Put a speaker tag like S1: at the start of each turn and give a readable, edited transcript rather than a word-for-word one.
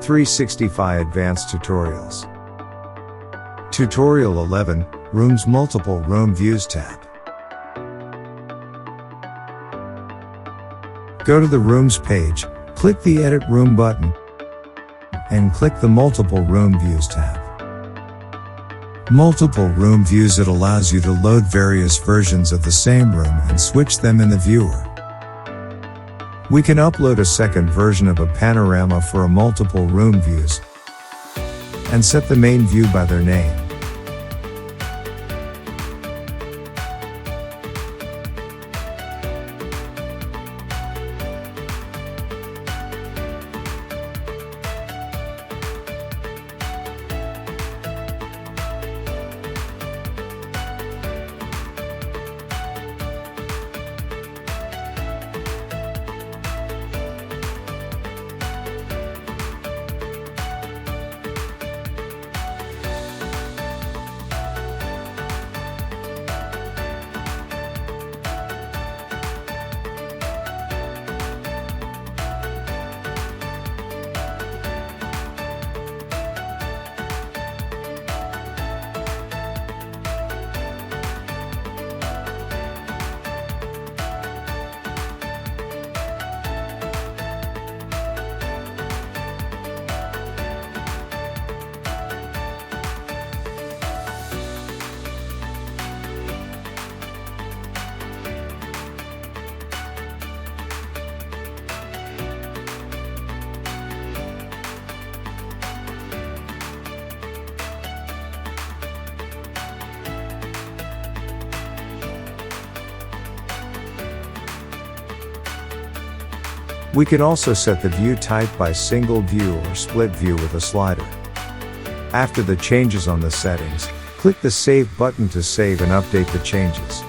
S1: 365 Advanced Tutorials. Tutorial 11, Rooms Multiple Room Views tab. Go to the Rooms page, click the Edit Room button, and click the Multiple Room Views tab. Multiple Room Views. It allows you to load various versions of the same room and switch them in the viewer. We can upload a second version of a panorama for a multiple room views and set the main view by their name. We can also set the view type by single view or split view with a slider. After the changes on the settings, click the Save button to save and update the changes.